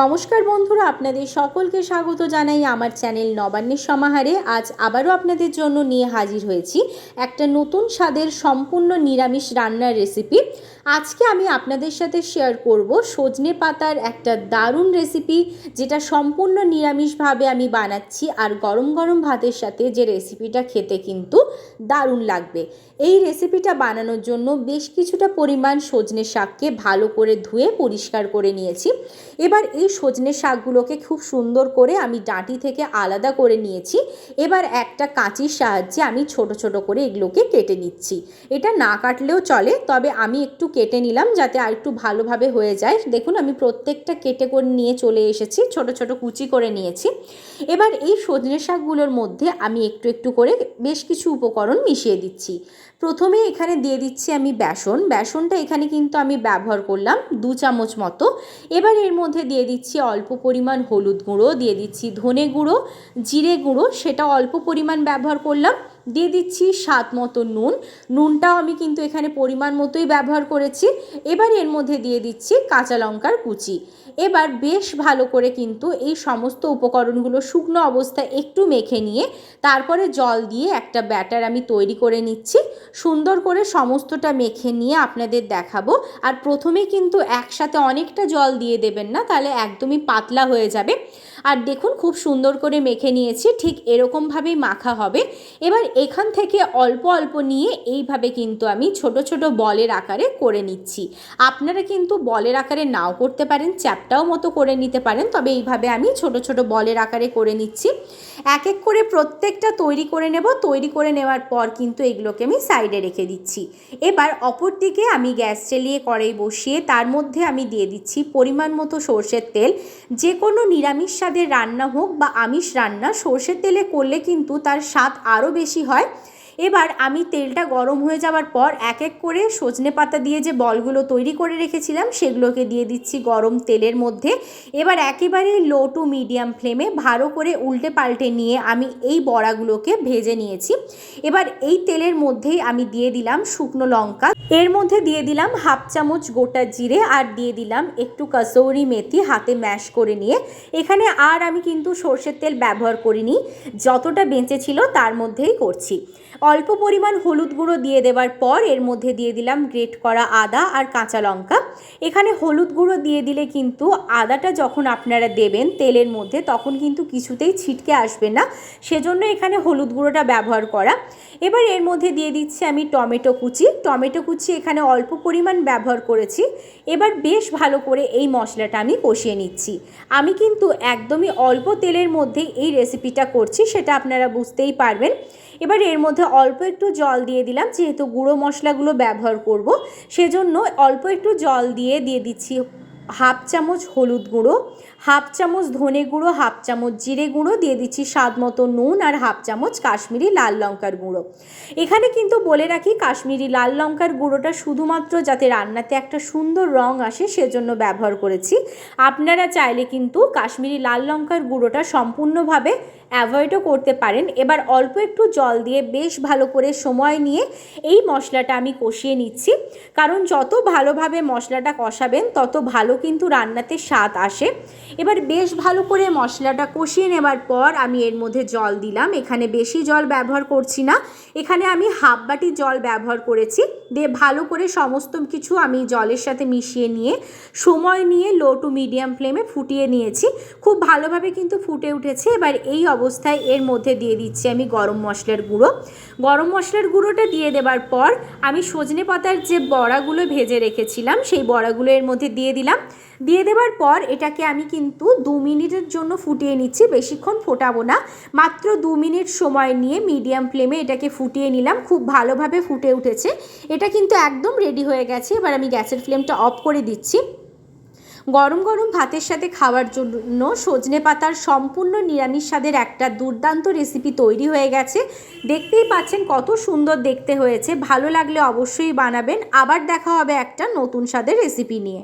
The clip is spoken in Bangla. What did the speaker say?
নমস্কার বন্ধুরা, আপনাদের সকলকে স্বাগত জানাই আমার চ্যানেল নবান্নের সমাহারে। আজ আবারও আপনাদের জন্য নিয়ে হাজির হয়েছি একটা নতুন স্বাদের সম্পূর্ণ নিরামিষ রান্নার রেসিপি। আজকে আমি আপনাদের সাথে শেয়ার করব সজনে পাতার একটা দারুণ রেসিপি, যেটা সম্পূর্ণ নিরামিষভাবে আমি বানাচ্ছি। আর গরম গরম ভাতের সাথে যে রেসিপিটা খেতে কিন্তু দারুণ লাগবে। এই রেসিপিটা বানানোর জন্য বেশ কিছুটা পরিমাণ সজনে শাককে ভালো করে ধুয়ে পরিষ্কার করে নিয়েছি। এবার এই সজনে শাকগুলোকে খুব সুন্দর করে আমি ডাঁটি থেকে আলাদা করে নিয়েছি। এবার একটা কাঁচির সাহায্যে আমি ছোট ছোট করে এগুলোকে কেটে নিচ্ছি। এটা না কাটলেও চলে, তবে আমি একটু কেটে নিলাম যাতে আর একটু ভালোভাবে হয়ে যায়। দেখুন, আমি প্রত্যেকটা কেটে করে নিয়ে চলে এসেছি, ছোট ছোট কুচি করে নিয়েছি। এবার এই সজনে শাকগুলোর মধ্যে আমি একটু একটু করে বেশ কিছু উপকরণ মিশিয়ে দিচ্ছি। প্রথমে এখানে দিয়ে দিচ্ছি আমি বেসনটা এখানে কিন্তু আমি ব্যবহার করলাম 2 চামচ মতো। এবার এর মধ্যে দিয়ে দিচ্ছি অল্প পরিমাণ হলুদ গুঁড়ো, দিয়ে দিচ্ছি ধনে গুঁড়ো, জিরে গুঁড়ো সেটা অল্প পরিমাণ ব্যবহার করলাম, দিয়ে দিচ্ছি স্বাদ মতো নুনটাও আমি কিন্তু এখানে পরিমাণ মতোই ব্যবহার করেছি। এবার এর মধ্যে দিয়ে দিচ্ছি কাঁচা লঙ্কার কুচি। এবার বেশ ভালো করে কিন্তু এই সমস্ত উপকরণগুলো শুকনো অবস্থায় একটু মেখে নিয়ে তারপরে জল দিয়ে একটা ব্যাটার আমি তৈরি করে নিচ্ছি। সুন্দর করে সমস্তটা মেখে নিয়ে আপনাদের দেখাবো। আর প্রথমে কিন্তু একসাথে অনেকটা জল দিয়ে দেবেন না, তাহলে একদমই পাতলা হয়ে যাবে। আর দেখুন, খুব সুন্দর করে মেখে নিয়েছি, ঠিক এরকমভাবেই মাখা হবে। এবার এখান থেকে অল্প অল্প নিয়ে এইভাবে কিন্তু আমি ছোট ছোট বলের আকারে করে নিচ্ছি। আপনারা কিন্তু বলের আকারে নাও করতে পারেন, চ্যাপটাও মতো করে নিতে পারেন, তবে এইভাবে আমি ছোট ছোট বলের আকারে করে নিচ্ছি। এক এক করে প্রত্যেকটা তৈরি করে নেব। তৈরি করে নেওয়ার পর কিন্তু এগুলোকে আমি সাইডে রেখে দিচ্ছি। এবার অপর দিকে আমি গ্যাস জ্বালিয়ে কড়াই বসিয়ে তার মধ্যে আমি দিয়ে দিচ্ছি পরিমাণ মতো সরষের তেল। যে কোনো নিরামিষ স্বাদের রান্না হোক বা আমিষ রান্না, সরষের তেলে করলে কিন্তু তার স্বাদ আরও বেশি হয়। এবার আমি তেলটা গরম হয়ে যাওয়ার পর এক এক করে সজনে পাতা দিয়ে যে বলগুলো তৈরি করে রেখেছিলাম সেগুলোকে দিয়ে দিচ্ছি গরম তেলের মধ্যে। এবার একেবারে লো টু মিডিয়াম ফ্লেমে ভালো করে উল্টে পাল্টে নিয়ে আমি এই বড়াগুলোকে ভেজে নিয়েছি। এবার এই তেলের মধ্যেই আমি দিয়ে দিলাম শুকনো লঙ্কা, এর মধ্যে দিয়ে দিলাম হাফ চামচ গোটা জিরে, আর দিয়ে দিলাম একটু কসৌরি মেথি হাতে ম্যাশ করে নিয়ে। এখানে আর আমি কিন্তু সরষের তেল ব্যবহার করিনি, যতটা বেঁচে ছিল তার মধ্যেই করছি। অল্প পরিমাণ হলুদ গুঁড়ো দিয়ে দেওয়ার পর এর মধ্যে দিয়ে দিলাম গ্রেট করা আদা আর কাঁচা লঙ্কা। এখানে হলুদ গুঁড়ো দিয়ে দিলে কিন্তু আদাটা যখন আপনারা দেবেন তেলের মধ্যে তখন কিন্তু কিছুতেই ছিটকে আসবে না, সেজন্য এখানে হলুদ গুঁড়োটা ব্যবহার করা। এবার এর মধ্যে দিয়ে দিচ্ছি আমি টমেটো কুচি এখানে অল্প পরিমাণ ব্যবহার করেছি। এবার বেশ ভালো করে এই মশলাটা আমি কষিয়ে নিচ্ছি। আমি কিন্তু একদমই অল্প তেলের মধ্যেই এই রেসিপিটা করছি, সেটা আপনারা বুঝতেই পারবেন। এবার এর মধ্যে অল্প একটু জল দিয়ে দিলাম, যেহেতু গুঁড়ো মশলাগুলো ব্যবহার করব সেজন্য অল্প একটু জল দিয়ে দিচ্ছি হাফ চামচ হলুদ গুঁড়ো, হাফ চামচ ধনে গুঁড়ো, হাফ চামচ জিরে গুঁড়ো, দিয়ে দিচ্ছি স্বাদ মতো নুন, আর হাফ চামচ কাশ্মীরি লাল লঙ্কার গুঁড়ো। এখানে কিন্তু বলে রাখি, কাশ্মীরি লাল লঙ্কার গুঁড়োটা শুধুমাত্র যাতে রান্নাতে একটা সুন্দর রং আসে সেজন্য ব্যবহার করেছি। আপনারা চাইলে কিন্তু কাশ্মীরি লাল লঙ্কার গুঁড়োটা সম্পূর্ণভাবে অ্যাভয়েডও করতে পারেন। এবার অল্প একটু জল দিয়ে বেশ ভালো করে সময় নিয়ে এই মশলাটা আমি কষিয়ে নিচ্ছি, কারণ যত ভালোভাবে মশলাটা কষাবেন তত ভালো কিন্তু রান্নাতে স্বাদ আসে। এবার বেশ ভালো করে মশলাটা কষিয়ে নেবার পর আমি এর মধ্যে জল দিলাম। এখানে বেশি জল ব্যবহার করছি না, এখানে আমি হাফ বাটি জল ব্যবহার করেছি। দিয়ে ভালো করে সমস্ত কিছু আমি জলের সাথে মিশিয়ে নিয়ে সময় নিয়ে লো টু মিডিয়াম ফ্লেমে ফুটিয়ে নিয়েছি। খুব ভালোভাবে কিন্তু ফুটে উঠেছে। এবার এই অবস্থায় এর মধ্যে দিয়ে দিচ্ছি আমি গরম মশলার গুঁড়োটা দিয়ে দেবার পর আমি সজনে পাতার যে বড়াগুলো ভেজে রেখেছিলাম সেই বড়াগুলো এর মধ্যে দিয়ে দেবার পর এটাকে আমি কিন্তু 2 মিনিটের জন্য ফুটিয়ে নিচ্ছি। বেশিক্ষণ ফোটাবো না, মাত্র 2 মিনিট সময় নিয়ে মিডিয়াম ফ্লেমে এটাকে ফুটিয়ে নিলাম। খুব ভালোভাবে ফুটে উঠেছে, এটা কিন্তু একদম রেডি হয়ে গেছে। এবার আমি গ্যাসের ফ্লেমটা অফ করে দিচ্ছি। গরম গরম ভাতের সাথে খাওয়ার জন্য সজনে পাতার সম্পূর্ণ নিরামিষ স্বাদের একটা দুর্দান্ত রেসিপি তৈরি হয়ে গেছে। দেখতেই পাচ্ছেন কত সুন্দর দেখতে হয়েছে। ভালো লাগলে অবশ্যই বানাবেন। আবার দেখা হবে একটা নতুন স্বাদের রেসিপি নিয়ে।